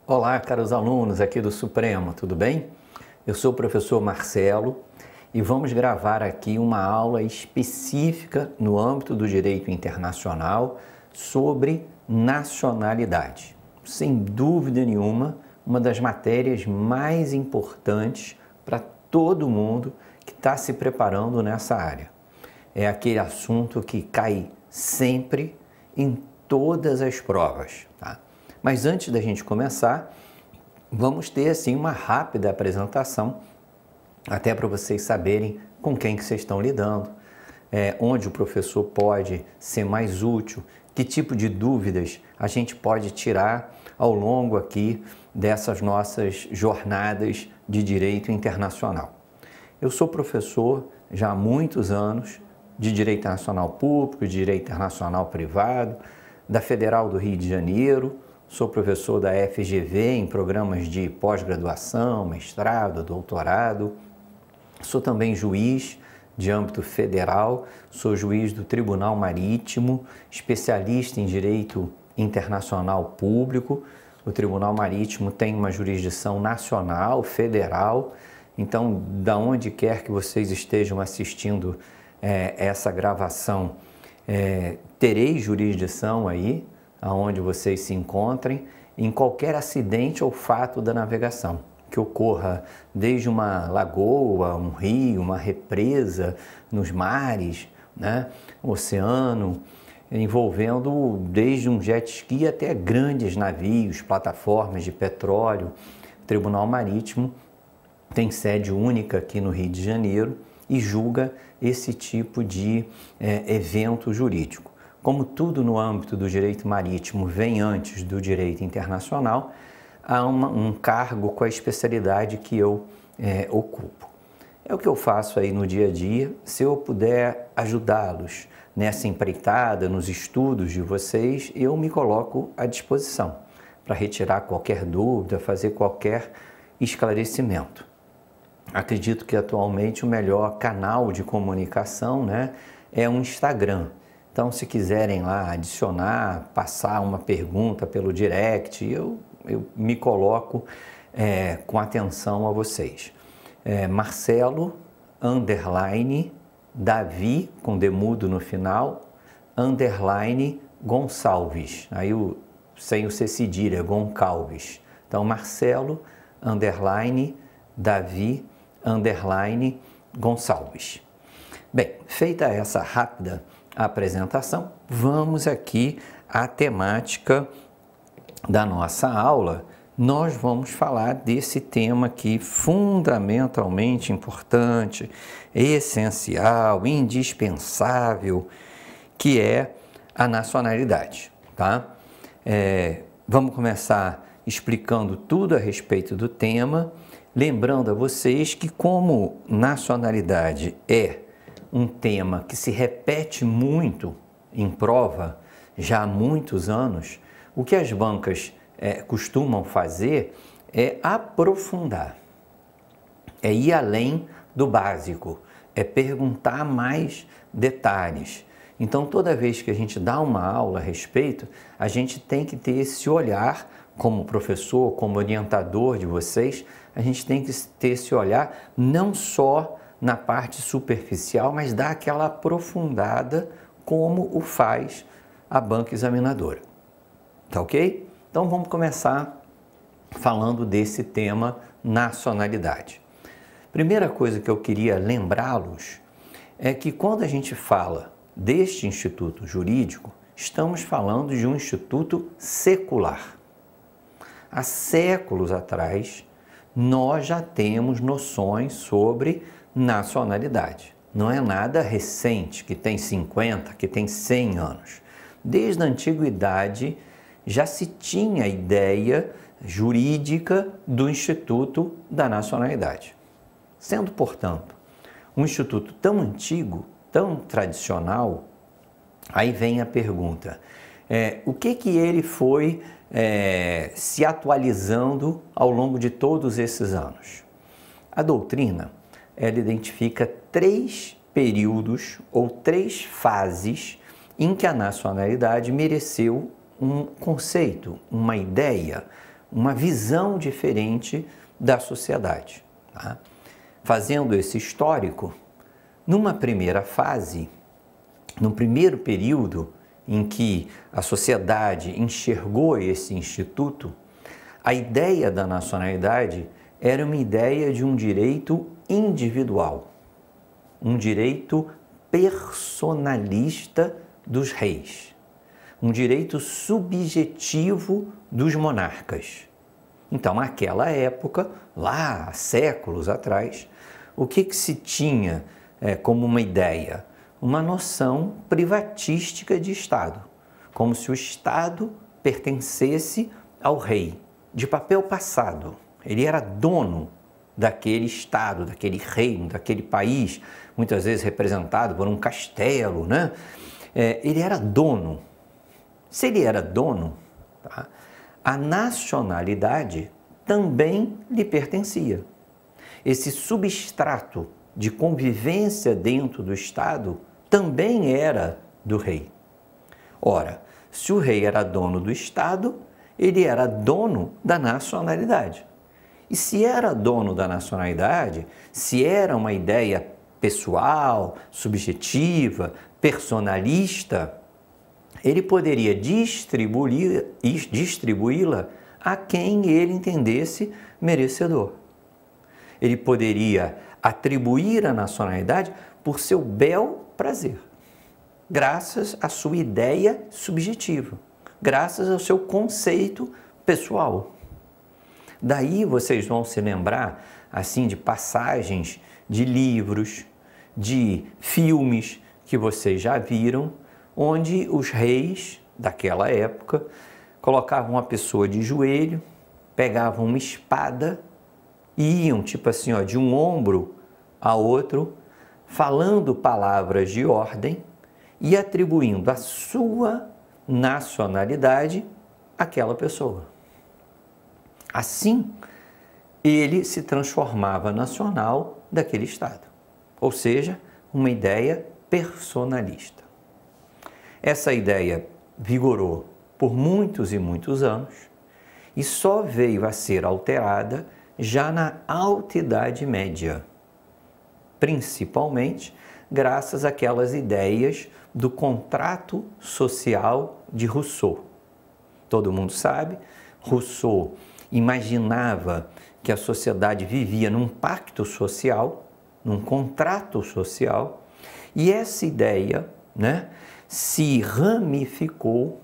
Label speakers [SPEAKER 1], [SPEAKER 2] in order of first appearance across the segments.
[SPEAKER 1] Olá, caros alunos aqui do Supremo, tudo bem? Eu sou o professor Marcelo e vamos gravar aqui uma aula específica no âmbito do direito internacional sobre nacionalidade. Sem dúvida nenhuma, uma das matérias mais importantes para todo mundo que está se preparando nessa área. É aquele assunto que cai sempre em todas as provas, tá? Mas antes da gente começar, vamos ter assim uma rápida apresentação, até para vocês saberem com quem que vocês estão lidando, onde o professor pode ser mais útil, que tipo de dúvidas a gente pode tirar ao longo aqui dessas nossas jornadas de direito internacional. Eu sou professor já há muitos anos de Direito Internacional Público, de Direito Internacional Privado, da Federal do Rio de Janeiro, sou professor da FGV em programas de pós-graduação, mestrado, doutorado, sou também juiz de âmbito federal, sou juiz do Tribunal Marítimo, especialista em Direito Internacional Público. O Tribunal Marítimo tem uma jurisdição nacional, federal, então, da onde quer que vocês estejam assistindo essa gravação, terei jurisdição aí, aonde vocês se encontrem, em qualquer acidente ou fato da navegação, que ocorra desde uma lagoa, um rio, uma represa, nos mares, né, oceano, envolvendo desde um jet ski até grandes navios, plataformas de petróleo. O Tribunal Marítimo tem sede única aqui no Rio de Janeiro e julga esse tipo de evento jurídico. Como tudo no âmbito do direito marítimo vem antes do direito internacional, há um cargo com a especialidade que eu ocupo. É o que eu faço aí no dia a dia. Se eu puder ajudá-los nessa empreitada, nos estudos de vocês, eu me coloco à disposição para retirar qualquer dúvida, fazer qualquer esclarecimento. Acredito que atualmente o melhor canal de comunicação, né, é o Instagram. Então, se quiserem lá adicionar, passar uma pergunta pelo direct, eu me coloco com atenção a vocês. Marcelo, _ Davi, com demudo no final, _ Gonçalves, aí sem o C cedilha, Goncalves. Então, Marcelo, _ Davi, _ Gonçalves. Bem, feita essa rápida apresentação, vamos aqui à temática da nossa aula. Nós vamos falar desse tema aqui fundamentalmente importante, essencial, indispensável, que é a nacionalidade, tá? Vamos começar explicando tudo a respeito do tema, lembrando a vocês que como nacionalidade é um tema que se repete muito em prova já há muitos anos, o que as bancas costumam fazer é aprofundar, é ir além do básico, é perguntar mais detalhes. Então, toda vez que a gente dá uma aula a respeito, a gente tem que ter esse olhar, como professor, como orientador de vocês, a gente tem que ter esse olhar não só na parte superficial, mas dar aquela aprofundada como o faz a banca examinadora. Tá ok? Então vamos começar falando desse tema nacionalidade. Primeira coisa que eu queria lembrá-los é que quando a gente fala deste instituto jurídico, estamos falando de um instituto secular. Há séculos atrás, nós já temos noções sobre nacionalidade. Não é nada recente, que tem 50, que tem 100 anos. Desde a antiguidade já se tinha a ideia jurídica do Instituto da Nacionalidade. Sendo, portanto, um instituto tão antigo, tão tradicional, aí vem a pergunta, o que ele foi se atualizando ao longo de todos esses anos? A doutrina, ela identifica 3 períodos ou 3 fases em que a nacionalidade mereceu um conceito, uma ideia, uma visão diferente da sociedade. Tá? Fazendo esse histórico, numa primeira fase, no primeiro período em que a sociedade enxergou esse instituto, a ideia da nacionalidade era uma ideia de um direito individual, um direito personalista dos reis, um direito subjetivo dos monarcas. Então, naquela época, lá há séculos atrás, o que se tinha como uma ideia? Uma noção privatística de Estado, como se o Estado pertencesse ao rei, de papel passado. Ele era dono daquele Estado, daquele reino, daquele país, muitas vezes representado por um castelo, né? Ele era dono. Se ele era dono, tá? A nacionalidade também lhe pertencia. Esse substrato de convivência dentro do Estado também era do rei. Ora, se o rei era dono do Estado, ele era dono da nacionalidade. E se era dono da nacionalidade, se era uma ideia pessoal, subjetiva, personalista, ele poderia distribuí-la a quem ele entendesse merecedor. Ele poderia atribuir a nacionalidade por seu bel prazer, graças à sua ideia subjetiva, graças ao seu conceito pessoal. Daí vocês vão se lembrar, assim, de passagens de livros, de filmes que vocês já viram, onde os reis daquela época colocavam uma pessoa de joelho, pegavam uma espada e iam, tipo assim, ó, de um ombro a outro, falando palavras de ordem e atribuindo a sua nacionalidade àquela pessoa. Assim, ele se transformava nacional daquele Estado, ou seja, uma ideia personalista. Essa ideia vigorou por muitos e muitos anos e só veio a ser alterada já na Alta Idade Média, principalmente graças àquelas ideias do contrato social de Rousseau. Todo mundo sabe, Rousseau imaginava que a sociedade vivia num pacto social, num contrato social, e essa ideia, né, se ramificou,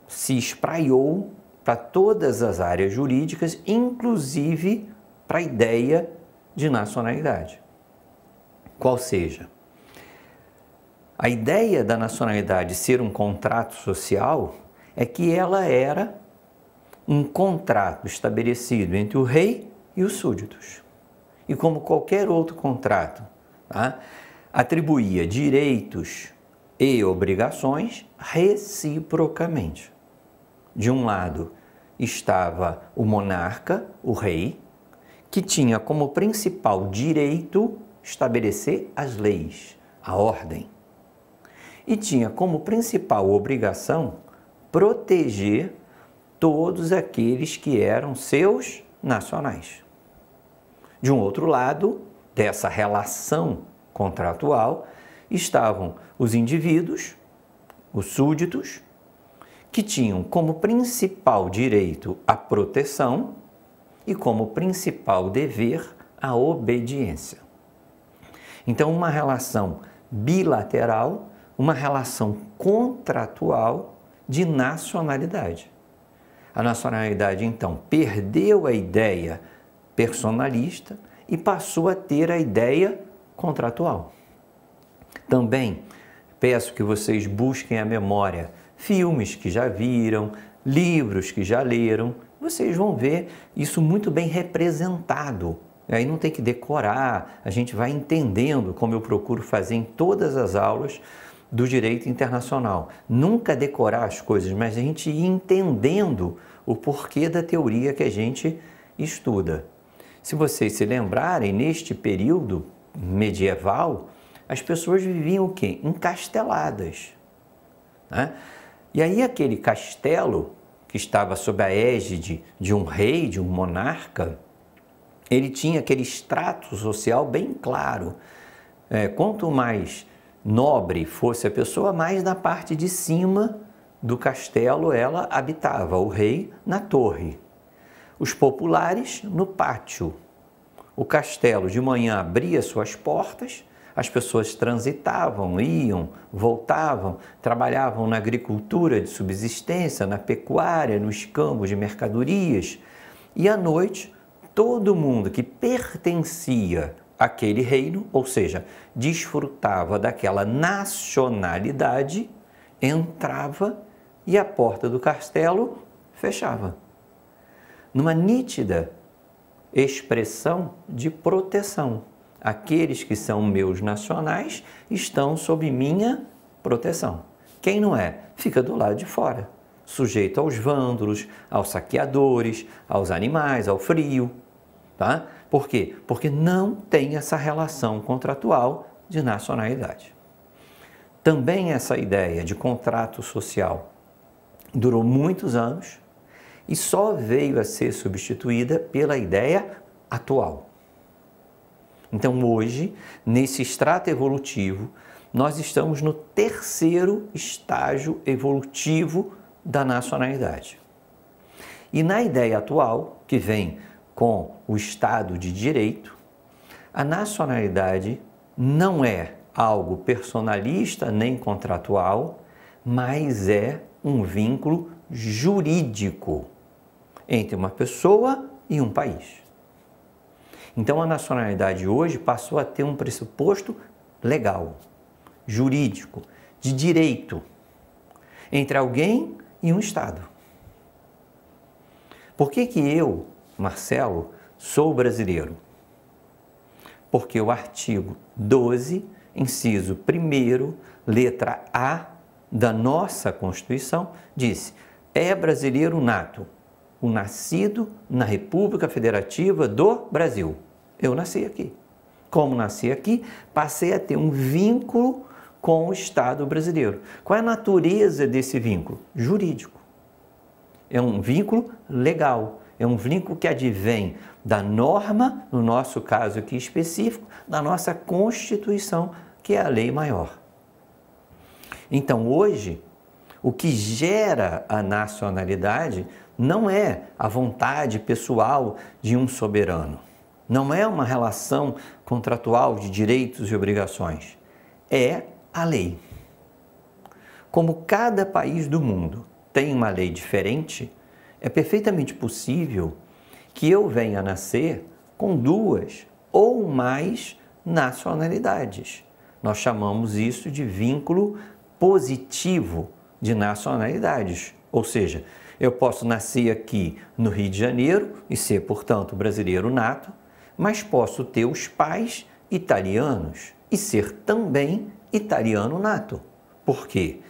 [SPEAKER 1] se espraiou para todas as áreas jurídicas, inclusive para a ideia de nacionalidade. Qual seja, a ideia da nacionalidade ser um contrato social é que ela era um contrato estabelecido entre o rei e os súditos. E como qualquer outro contrato, tá, atribuía direitos e obrigações reciprocamente. De um lado estava o monarca, o rei, que tinha como principal direito estabelecer as leis, a ordem. E tinha como principal obrigação proteger todos aqueles que eram seus nacionais. De um outro lado, dessa relação contratual, estavam os indivíduos, os súditos, que tinham como principal direito a proteção e como principal dever a obediência. Então, uma relação bilateral, uma relação contratual de nacionalidade. A nacionalidade, então, perdeu a ideia personalista e passou a ter a ideia contratual. Também peço que vocês busquem a memória filmes que já viram, livros que já leram, vocês vão ver isso muito bem representado. Aí não tem que decorar, a gente vai entendendo, como eu procuro fazer em todas as aulas do direito internacional. Nunca decorar as coisas, mas a gente ir entendendo o porquê da teoria que a gente estuda. Se vocês se lembrarem, neste período medieval, as pessoas viviam o quê? Encasteladas, né? E aí aquele castelo que estava sob a égide de um rei, de um monarca, ele tinha aquele extrato social bem claro. Quanto mais nobre fosse a pessoa, mais na parte de cima do castelo ela habitava, o rei na torre, os populares no pátio. O castelo de manhã abria suas portas, as pessoas transitavam, iam, voltavam, trabalhavam na agricultura de subsistência, na pecuária, no escambo de mercadorias. E à noite, todo mundo que pertencia àquele reino, ou seja, desfrutava daquela nacionalidade, entrava e a porta do castelo fechava. Numa nítida expressão de proteção. Aqueles que são meus nacionais estão sob minha proteção. Quem não é, fica do lado de fora, sujeito aos vândalos, aos saqueadores, aos animais, ao frio. Tá? Por quê? Porque não tem essa relação contratual de nacionalidade. Também essa ideia de contrato social durou muitos anos e só veio a ser substituída pela ideia atual. Então, hoje, nesse extrato evolutivo, nós estamos no terceiro estágio evolutivo da nacionalidade. E na ideia atual, que vem com o Estado de Direito, a nacionalidade não é algo personalista nem contratual, mas é um vínculo jurídico entre uma pessoa e um país. Então, a nacionalidade hoje passou a ter um pressuposto legal, jurídico, de direito, entre alguém e um Estado. Por que eu, Marcelo, sou brasileiro? Porque o artigo 12, inciso 1º, letra A da nossa Constituição, diz: é brasileiro nato, o nascido na República Federativa do Brasil. Eu nasci aqui. Como nasci aqui, passei a ter um vínculo com o Estado brasileiro. Qual é a natureza desse vínculo? Jurídico. É um vínculo legal, é um vínculo que advém da norma, no nosso caso aqui específico, da nossa Constituição, que é a lei maior. Então, hoje, o que gera a nacionalidade não é a vontade pessoal de um soberano, não é uma relação contratual de direitos e obrigações, é a lei. Como cada país do mundo tem uma lei diferente, é perfeitamente possível que eu venha a nascer com 2 ou mais nacionalidades. Nós chamamos isso de vínculo positivo de nacionalidades, ou seja, eu posso nascer aqui no Rio de Janeiro e ser, portanto, brasileiro nato, mas posso ter os pais italianos e ser também italiano nato. Por quê?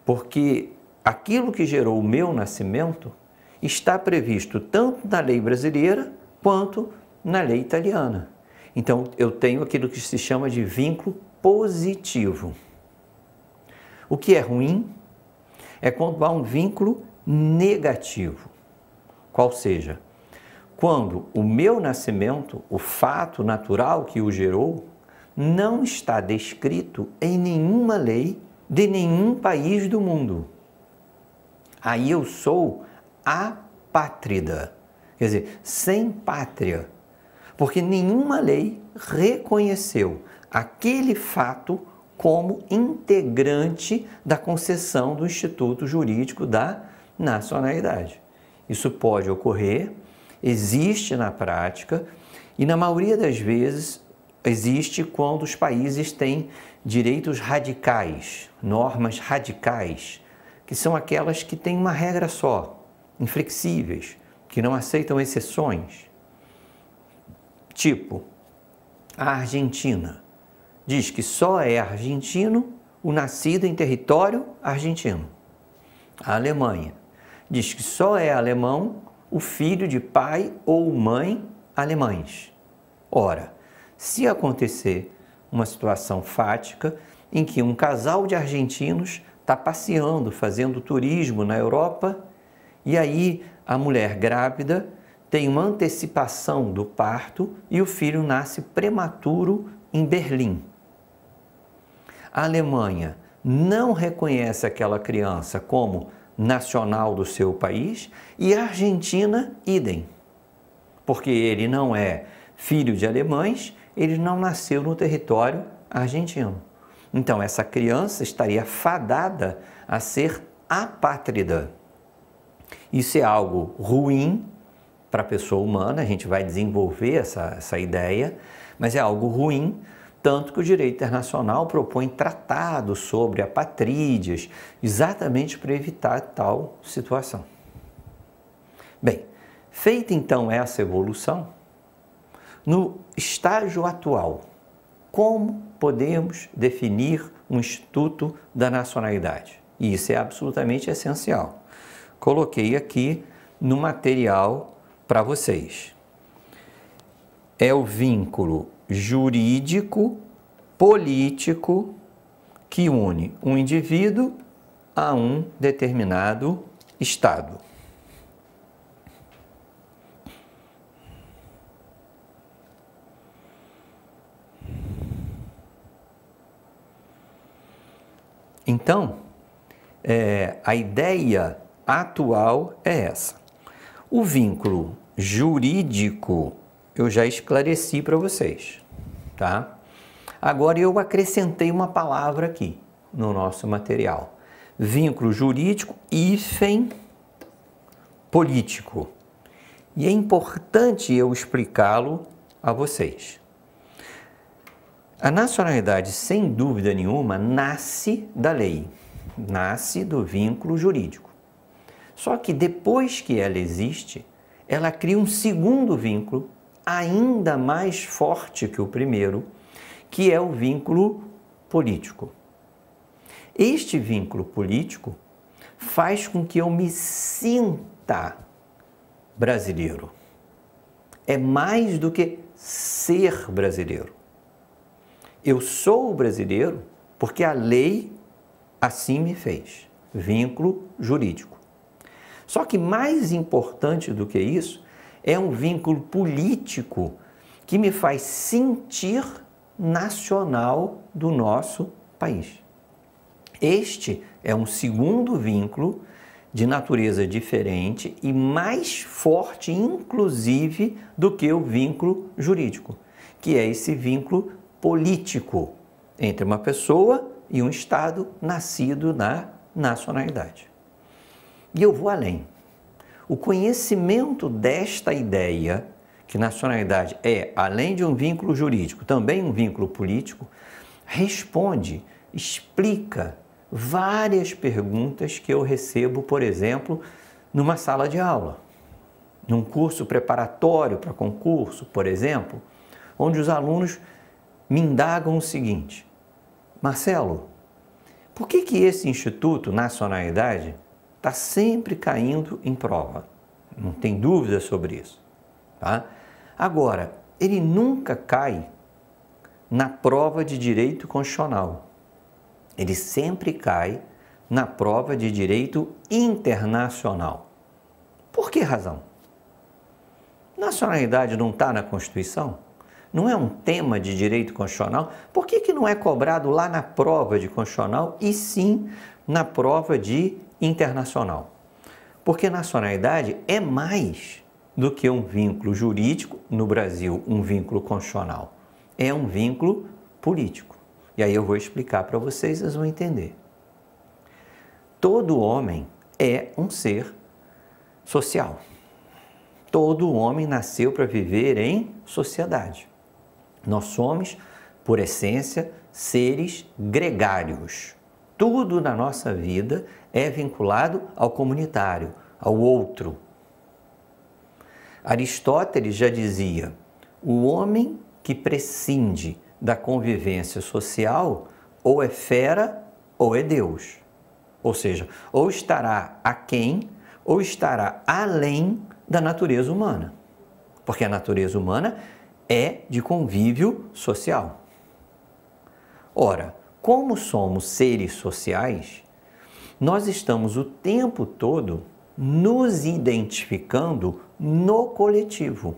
[SPEAKER 1] Porque aquilo que gerou o meu nascimento está previsto tanto na lei brasileira quanto na lei italiana. Então, eu tenho aquilo que se chama de vínculo positivo. O que é ruim é quando há um vínculo negativo, qual seja, quando o meu nascimento, o fato natural que o gerou, não está descrito em nenhuma lei de nenhum país do mundo. Aí eu sou apátrida, quer dizer, sem pátria, porque nenhuma lei reconheceu aquele fato como integrante da concessão do Instituto Jurídico da Nacionalidade. Isso pode ocorrer, existe na prática e, na maioria das vezes, existe quando os países têm direitos radicais, normas radicais, que são aquelas que têm uma regra só, inflexíveis, que não aceitam exceções. Tipo, a Argentina diz que só é argentino o nascido em território argentino. A Alemanha diz que só é alemão o filho de pai ou mãe alemães. Ora, se acontecer uma situação fática em que um casal de argentinos está passeando, fazendo turismo na Europa E aí a mulher grávida tem uma antecipação do parto e o filho nasce prematuro em Berlim. A Alemanha não reconhece aquela criança como nacional do seu país e a Argentina, idem. Porque ele não é filho de alemães, ele não nasceu no território argentino. Então, essa criança estaria fadada a ser apátrida. Isso é algo ruim para a pessoa humana, a gente vai desenvolver essa ideia, mas é algo ruim, tanto que o direito internacional propõe tratados sobre apatrídias, exatamente para evitar tal situação. Bem, feita então essa evolução, no estágio atual, como podemos definir um Instituto da Nacionalidade? E isso é absolutamente essencial. Coloquei aqui no material para vocês. É o vínculo jurídico, político, que une um indivíduo a um determinado Estado. Então, a ideia atual é essa. O vínculo jurídico eu já esclareci para vocês, tá? Agora eu acrescentei uma palavra aqui no nosso material. Vínculo jurídico hífen político. E é importante eu explicá-lo a vocês. A nacionalidade, sem dúvida nenhuma, nasce da lei, nasce do vínculo jurídico. Só que depois que ela existe, ela cria um segundo vínculo, ainda mais forte que o primeiro, que é o vínculo político. Este vínculo político faz com que eu me sinta brasileiro. É mais do que ser brasileiro. Eu sou brasileiro porque a lei assim me fez. Vínculo jurídico. Só que mais importante do que isso é um vínculo político que me faz sentir nacional do nosso país. Este é um segundo vínculo de natureza diferente e mais forte, inclusive, do que o vínculo jurídico, que é esse vínculo político entre uma pessoa e um Estado nascido na nacionalidade. E eu vou além. O conhecimento desta ideia, que nacionalidade é, além de um vínculo jurídico, também um vínculo político, responde, explica várias perguntas que eu recebo, por exemplo, numa sala de aula, num curso preparatório para concurso, por exemplo, onde os alunos me indagam o seguinte: Marcelo, por que esse Instituto Nacionalidade está sempre caindo em prova? Não tem dúvida sobre isso, tá? Agora, ele nunca cai na prova de direito constitucional. Ele sempre cai na prova de direito internacional. Por que razão? Nacionalidade não está na Constituição? Não é um tema de direito constitucional? Por que não é cobrado lá na prova de constitucional e sim na prova de internacional? Porque nacionalidade é mais do que um vínculo jurídico, no Brasil, um vínculo constitucional. É um vínculo político. E aí eu vou explicar para vocês, vocês vão entender. Todo homem é um ser social. Todo homem nasceu para viver em sociedade. Nós somos, por essência, seres gregários. Tudo na nossa vida é vinculado ao comunitário, ao outro. Aristóteles já dizia: o homem que prescinde da convivência social ou é fera ou é Deus. Ou seja, ou estará aquém ou estará além da natureza humana. Porque a natureza humana é de convívio social. Ora, como somos seres sociais, nós estamos o tempo todo nos identificando no coletivo.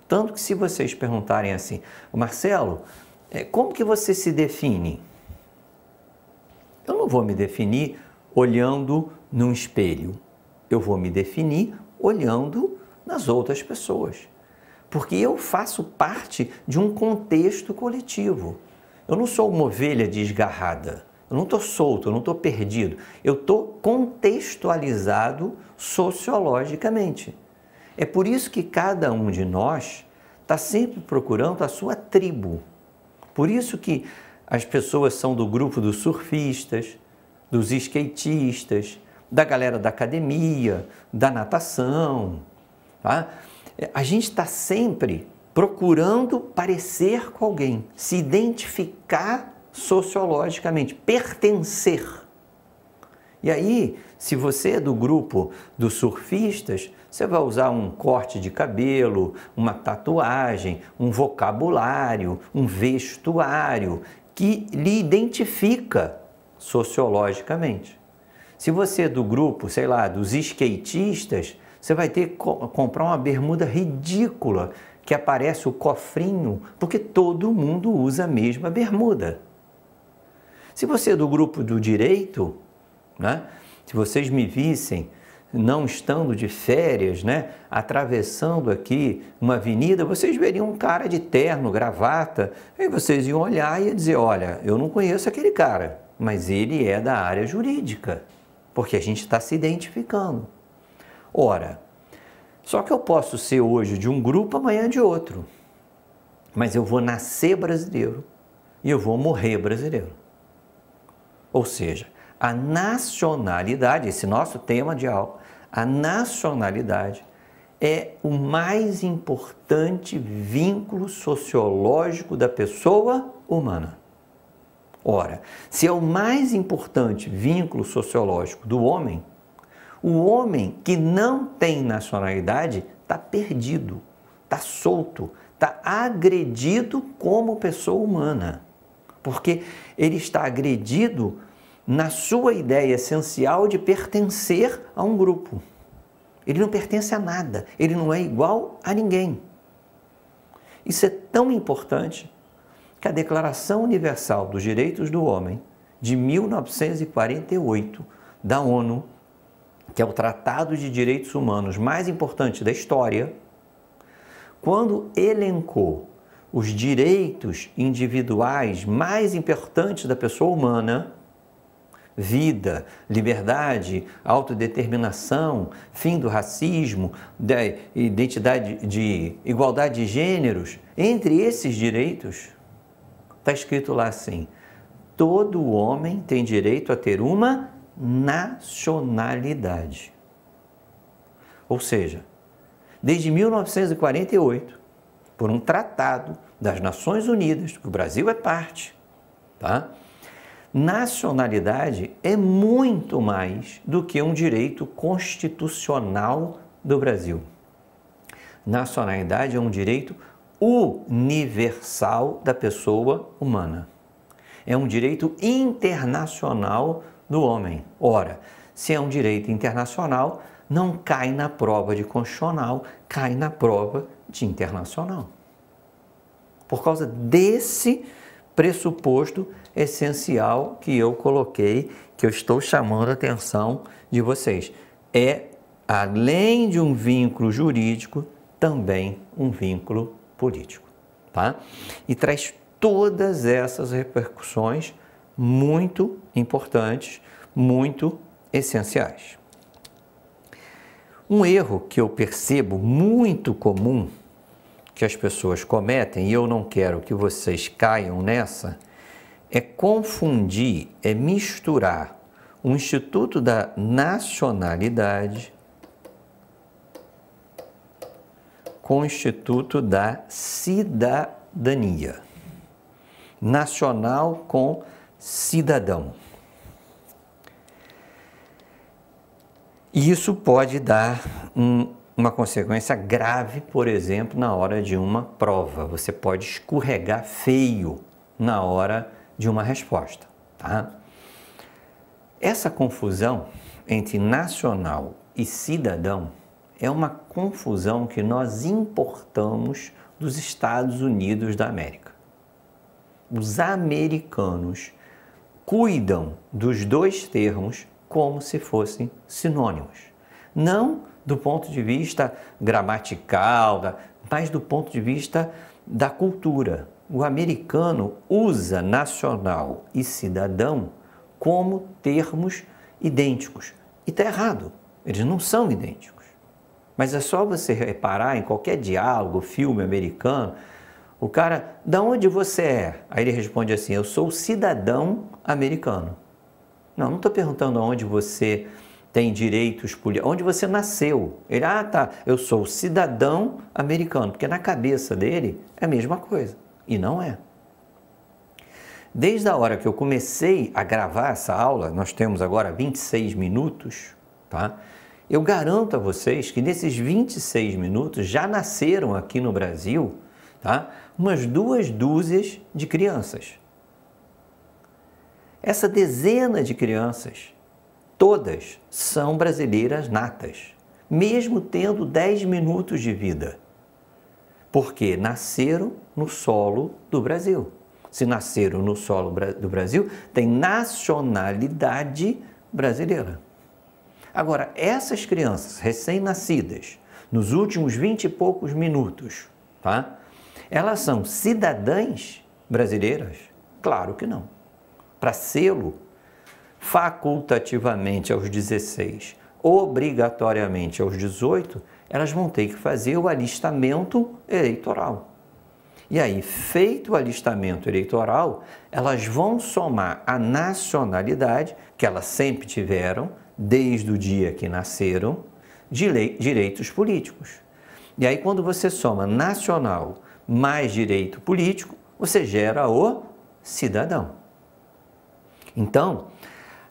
[SPEAKER 1] Tanto que se vocês perguntarem assim, Marcelo, como que você se define? Eu não vou me definir olhando num espelho. Eu vou me definir olhando nas outras pessoas. Porque eu faço parte de um contexto coletivo. Eu não sou uma ovelha desgarrada. Eu não estou solto, eu não estou perdido. Eu estou contextualizado sociologicamente. É por isso que cada um de nós está sempre procurando a sua tribo. Por isso que as pessoas são do grupo dos surfistas, dos skatistas, da galera da academia, da natação. Tá? A gente está sempre procurando parecer com alguém, se identificar sociologicamente, pertencer. E aí, se você é do grupo dos surfistas, você vai usar um corte de cabelo, uma tatuagem, um vocabulário, um vestuário que lhe identifica sociologicamente. Se você é do grupo, sei lá, dos skatistas, você vai ter que comprar uma bermuda ridícula que aparece o cofrinho, porque todo mundo usa a mesma bermuda. Se você é do grupo do direito, né? Se vocês me vissem não estando de férias, né? Atravessando aqui uma avenida, vocês veriam um cara de terno, gravata, aí vocês iam olhar e iam dizer, olha, eu não conheço aquele cara, mas ele é da área jurídica, porque a gente está se identificando. Ora, só que eu posso ser hoje de um grupo, amanhã de outro, mas eu vou nascer brasileiro e eu vou morrer brasileiro. Ou seja, a nacionalidade, esse nosso tema de aula, a nacionalidade é o mais importante vínculo sociológico da pessoa humana. Ora, se é o mais importante vínculo sociológico do homem, o homem que não tem nacionalidade está perdido, está solto, está agredido como pessoa humana, porque ele está agredido na sua ideia essencial de pertencer a um grupo. Ele não pertence a nada, ele não é igual a ninguém. Isso é tão importante que a Declaração Universal dos Direitos do Homem, de 1948, da ONU, que é o Tratado de Direitos Humanos mais importante da história, quando elencou os direitos individuais mais importantes da pessoa humana, vida, liberdade, autodeterminação, fim do racismo, igualdade de gêneros, entre esses direitos, está escrito lá assim, todo homem tem direito a ter uma nacionalidade. Ou seja, desde 1948, por um tratado das Nações Unidas, que o Brasil é parte, tá? Nacionalidade é muito mais do que um direito constitucional do Brasil. Nacionalidade é um direito universal da pessoa humana. É um direito internacional do homem. Ora, se é um direito internacional, não cai na prova de constitucional, cai na prova de internacional. Por causa desse pressuposto essencial que eu coloquei, que eu estou chamando a atenção de vocês. É, além de um vínculo jurídico, também um vínculo político, tá? E traz todas essas repercussões muito importantes, muito essenciais. Um erro que eu percebo muito comum que as pessoas cometem, e eu não quero que vocês caiam nessa, é confundir, é misturar o Instituto da Nacionalidade com o Instituto da Cidadania. Nacional com cidadão. E isso pode dar uma consequência grave, por exemplo, na hora de uma prova. Você pode escorregar feio na hora de uma resposta, tá? Essa confusão, entre nacional e cidadão é uma confusão que nós importamos dos Estados Unidos da América. Os americanos cuidam dos dois termos como se fossem sinônimos. Não do ponto de vista gramatical, mas do ponto de vista da cultura. O americano usa nacional e cidadão como termos idênticos. E está errado, eles não são idênticos. Mas é só você reparar em qualquer diálogo, filme americano, o cara, de onde você é? Aí ele responde assim, eu sou cidadão americano. Não estou perguntando onde você tem direitos políticos, onde você nasceu. Ele, tá, eu sou cidadão americano, porque na cabeça dele é a mesma coisa, e não é. Desde a hora que eu comecei a gravar essa aula, nós temos agora 26 minutos, tá? Eu garanto a vocês que nesses 26 minutos já nasceram aqui no Brasil, tá? Umas 2 dúzias de crianças. Essa dezena de crianças, todas são brasileiras natas, mesmo tendo 10 minutos de vida, porque nasceram no solo do Brasil. Se nasceram no solo do Brasil, tem nacionalidade brasileira. Agora, essas crianças recém-nascidas, nos últimos 20 e poucos minutos, tá? Elas são cidadãs brasileiras? Claro que não. Para sê-lo, facultativamente aos 16, obrigatoriamente aos 18, elas vão ter que fazer o alistamento eleitoral. E aí, feito o alistamento eleitoral, elas vão somar a nacionalidade, que elas sempre tiveram, desde o dia que nasceram, direitos políticos. E aí, quando você soma nacional mais direito político, você gera o cidadão. Então,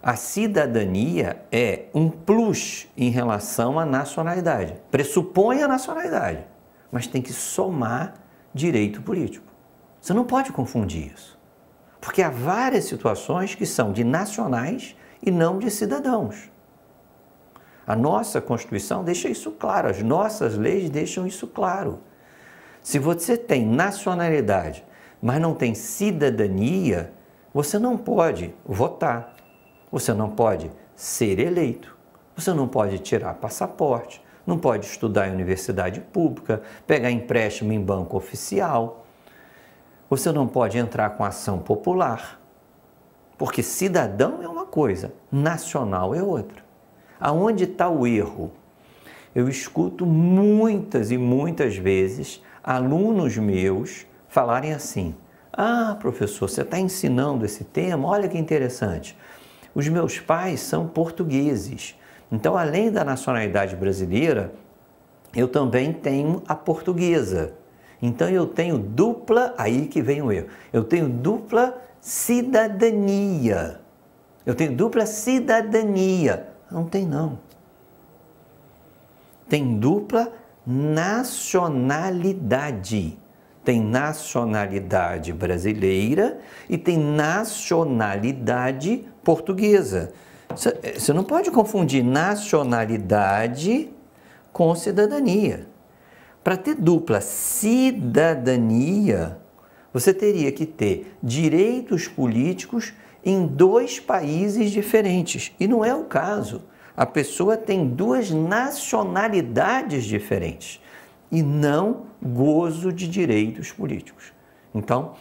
[SPEAKER 1] a cidadania é um plus em relação à nacionalidade. Pressupõe a nacionalidade, mas tem que somar direito político. Você não pode confundir isso, porque há várias situações que são de nacionais e não de cidadãos. A nossa Constituição deixa isso claro, as nossas leis deixam isso claro. Se você tem nacionalidade, mas não tem cidadania, você não pode votar, você não pode ser eleito, você não pode tirar passaporte, não pode estudar em universidade pública, pegar empréstimo em banco oficial, você não pode entrar com ação popular, porque cidadão é uma coisa, nacional é outra. Aonde está o erro? Eu escuto muitas e muitas vezes alunos meus falarem assim, professor, você está ensinando esse tema? Olha que interessante. Os meus pais são portugueses. Então, além da nacionalidade brasileira, eu também tenho a portuguesa. Então, eu tenho dupla, aí que vem o erro, eu tenho dupla cidadania. Eu tenho dupla cidadania. Não tem, não. Tem dupla nacionalidade. Tem nacionalidade brasileira e tem nacionalidade portuguesa. Você não pode confundir nacionalidade com cidadania. Para ter dupla cidadania, você teria que ter direitos políticos em 2 países diferentes. E não é o caso. A pessoa tem 2 nacionalidades diferentes e não gozo de direitos políticos. Então,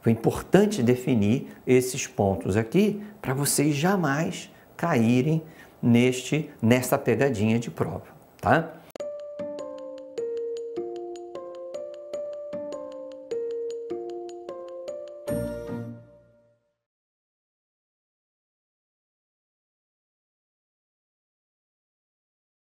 [SPEAKER 1] foi importante definir esses pontos aqui para vocês jamais caírem nessa pegadinha de prova, tá?